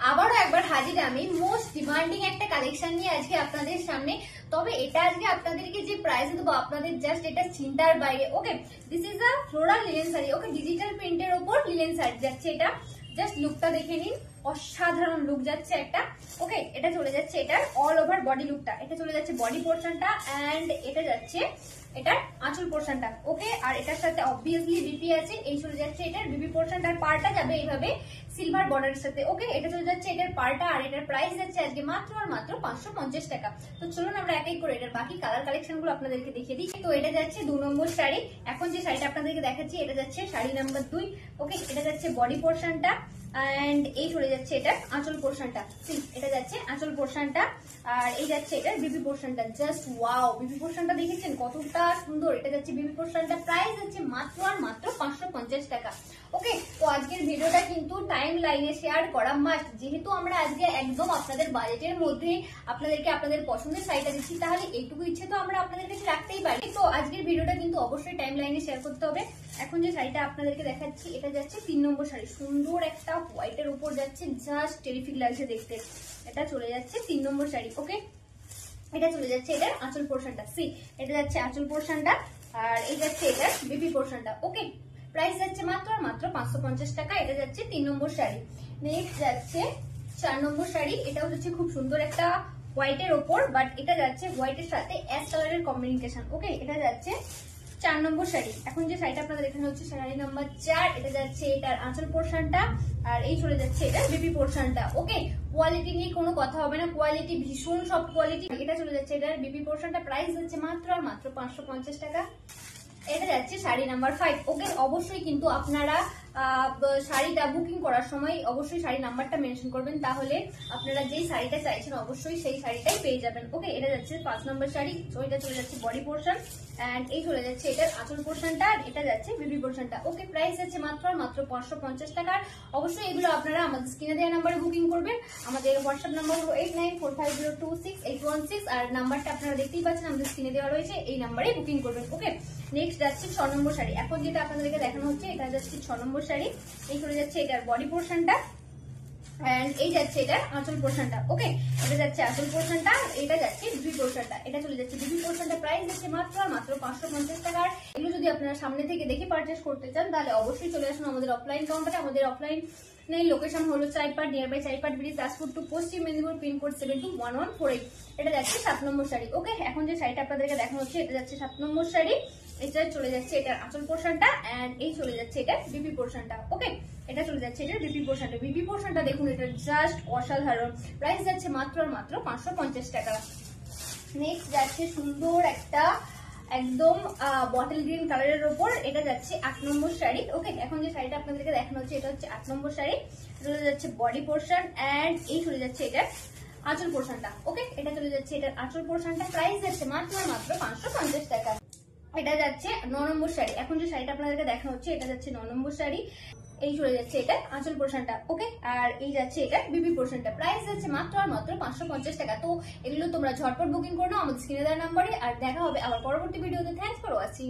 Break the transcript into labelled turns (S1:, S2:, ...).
S1: আবারও একবার হাজির আমি মোস্ট ডিমান্ডিং একটা কালেকশন নিয়ে আজকে আপনাদের সামনে। তবে এটা আজকে আপনাদেরকে যে প্রাইসে দেবো আপনাদের জাস্ট এটা চিন্তার বাইরে। Okay, this is a floral linen sari. Okay, digital প্রিন্টের ওপর লিনেন শাড়ি যাচ্ছে এটা। জাস্ট লুকটা দেখে নিন, অসাধারণ লুক যাচ্ছে একটা। ওকে, এটা চলে যাচ্ছে এটার অল ওভার বডি লুকটা, এটা চলে যাচ্ছে বডি পোর্শনটা এন্ড এটা যাচ্ছে এটার আঁচল পোর্শনটা। ওকে, আর এটার সাথে অবভিয়াসলি বিপি আছে, এই চলে যাচ্ছে এটার বিপি পোর্শনটার পার্টটা যাবে এইভাবে সিলভার বর্ডারের সাথে। ওকে, এটা চলে যাচ্ছে এটার পার্টটা, আর এটার প্রাইস যাচ্ছে আজকে মাত্র আর মাত্র 550 টাকা। তো চলুন আমরা এক এক করে এটার বাকি কালার কালেকশন গুলো আপনাদেরকে দেখিয়ে দিই। তো এটা যাচ্ছে 2 নম্বর শাড়ি। এখন যে শাড়িটা আপনাদেরকে দেখাচ্ছি এটা যাচ্ছে শাড়ি নাম্বার 2। ওকে, এটা যাচ্ছে বডি পোর্শনটা এন্ড এই চলে যাচ্ছে এটার আঁচল পোর্শনটা। এটা যাচ্ছে আঁচল পোর্শনটা আর এই যাচ্ছে এটার বিপি পোর্শনটা। জাস্ট ওয়াও, বিপি পোর্শনটা দেখেছেন কতটা সুন্দর। এটা যাচ্ছে বিপি পোর্শনটা, প্রাইস যাচ্ছে মাত্র আর মাত্র 550 টাকা। ওকে, তো আজকের ভিডিওটা কিন্তু টাইম লাইনে শেয়ার করা মাস্ট, যেহেতু আমরা আজকে একদম আপনাদের বাজেটের মধ্যে আপনাদেরকে আপনাদের পছন্দের শাড়িটা দিচ্ছি, তাহলে এইটুকু ইচ্ছে তো আমরা আপনাদের কাছে রাখতেই পারি। তো আজকের ভিডিওটা কিন্তু অবশ্যই টাইম লাইনে শেয়ার করতে হবে। এখন যে শাড়িটা আপনাদেরকে দেখাচ্ছি এটা যাচ্ছে 3 নম্বর শাড়ি। সুন্দর একটা হোয়াইটের উপর যাচ্ছে, জাস্ট টেরিফিক লাগছে দেখতে। এটা চলে যাচ্ছে 3 নম্বর শাড়ি। ওকে, এটা চলে যাচ্ছে এটার আঁচল পোর্শনটা। এটা যাচ্ছে আঁচল পোর্শনটা আর এই যাচ্ছে এটার বিপি পোর্শনটা। ওকে, প্রাইস যাচ্ছে মাত্র আর মাত্র 550 টাকা। এটা যাচ্ছে 3 নম্বর শাড়ি। নেক্সট যাচ্ছে 4 নম্বর শাড়ি। এটাও হচ্ছে খুব সুন্দর একটা হোয়াইটের ওপর, বাট এটা যাচ্ছে হোয়াইটের সাথে অ্যাশ কালারের কম্বিনেশন। ওকে, এটা যাচ্ছে 4 নম্বর শাড়ি। এখন যে শাড়িটা আপনাদের এখানে হচ্ছে শাড়ি নাম্বার 4। এটা যাচ্ছে এটার আঁচল পোর্শনটা আর এই চলে যাচ্ছে এটার বিপি পোর্শনটা। ওকে, কোয়ালিটি নিয়ে কোনো কথা হবে না, কোয়ালিটি ভীষণ সফট কোয়ালিটি। এটা চলে যাচ্ছে এটার বিপি পোর্শনটা, প্রাইস যাচ্ছে মাত্র আর মাত্র 550 টাকা। এটা যাচ্ছে শাড়ি নাম্বার 5। ওকে, অবশ্যই কিন্তু আপনারা শাড়িটা বুকিং করার সময় অবশ্যই শাড়ি নাম্বারটা মেনশন করবেন, তাহলে আপনারা যেই শাড়িটা চাইছেন অবশ্যই সেই শাড়িটাই পেয়ে যাবেন। ওকে, এটা যাচ্ছে 5 নম্বর শাড়ি। তো এটা চলে যাচ্ছে বডি পোর্শন এন্ড এই চলে যাচ্ছে এটার আঁচল পোর্শনটা আর এটা যাচ্ছে বিবি পোর্শনটা। ওকে, প্রাইস যাচ্ছে মাত্র আর মাত্র 550 টাকা। অবশ্যই এগুলো আপনারা আমাদের স্ক্রিনে দেওয়া নাম্বারে বুকিং করবেন। আমাদের হোয়াটসঅ্যাপ নাম্বার হলো 8945026816 আর নাম্বারটা আপনারা দেখতেই পাচ্ছেন আমাদের স্ক্রিনে দেওয়া রয়েছে, এই নাম্বারে বুকিং করবেন। ওকে, নেক্সট যাচ্ছে 6 নম্বর শাড়ি। এখন যেটা আপনাদেরকে দেখানো হচ্ছে এটা যাচ্ছে 6 নম্বর শাড়ি। এই চলে যাচ্ছে এটার বডি পোর্শনটা এন্ড এই যাচ্ছে এটার আঁচল পোর্শনটা। ওকে, এটা যাচ্ছে আঁচল পোর্শনটা, এটা যাচ্ছে বিবি পোর্শনটা। এটা চলে যাচ্ছে বিবি পোর্শনটা, প্রাইস যাচ্ছে মাত্র আর মাত্র 550 টাকা। এগুলো যদি আপনারা সামনে থেকে দেখে পারচেস করতে চান তাহলে অবশ্যই চলে আসুন আমাদের অফলাইন কাউন্টারে। আমাদের অফলাইন লোকেশন হলো চাইপাট, নিয়ারবাই চাইপাট ব্রিজ, দাসপুর টু পশ্চিম মেদিনীপুর, পিনকোড 721148। এটা যাচ্ছে 7 নম্বর শাড়ি। ওকে, এখন যে শাড়িটা আপনাদেরকে দেখানো হচ্ছে এটা যাচ্ছে 7 নম্বর শাড়ি। এটা চলে যাচ্ছে এটার আঁচল পোর্শনটা এন্ড এই চলে যাচ্ছে এটার বিপি পোর্শনটা। ওকে, এটা চলে যাচ্ছে এটার বিপি পোর্শনটা। বিপি পোর্শনটা দেখুন, এটা জাস্ট অসাধারণ। প্রাইস যাচ্ছে মাত্র আর মাত্র 550 টাকা। নেক্সট যাচ্ছে সুন্দর একটা একদম বটল গ্রিন কালারের উপর, এটা যাচ্ছে 8 নম্বর শাড়ি। ওকে, এখন যে শাড়িটা আপনাদেরকে দেখানো হচ্ছে এটা হচ্ছে 8 নম্বর শাড়ি। চলে যাচ্ছে বডি পোর্শন এন্ড এই চলে যাচ্ছে এটার আঁচল পোর্শনটা। ওকে, এটা চলে যাচ্ছে এটার আঁচল পোর্শনটা, প্রাইস যাচ্ছে মাত্র আর মাত্র 550 টাকা। এটা যাচ্ছে 9 নম্বর শাড়ি। এখন যে শাড়িটা আপনাদেরকে দেখানো হচ্ছে এটা যাচ্ছে 9 নম্বর শাড়ি। এই চলে যাচ্ছে এটা আঁচল পোর্শনটা। ওকে, আর এই যাচ্ছে এটা বিবি পোর্শনটা, প্রাইস যাচ্ছে মাত্র আর মাত্র 550 টাকা। তো এগুলো তোমরা ঝটপট বুকিং করে নাও আমাদের স্ক্রিনে দেওয়া নাম্বারে। আর দেখা হবে আবার পরবর্তী ভিডিওতে। Thanks for watching.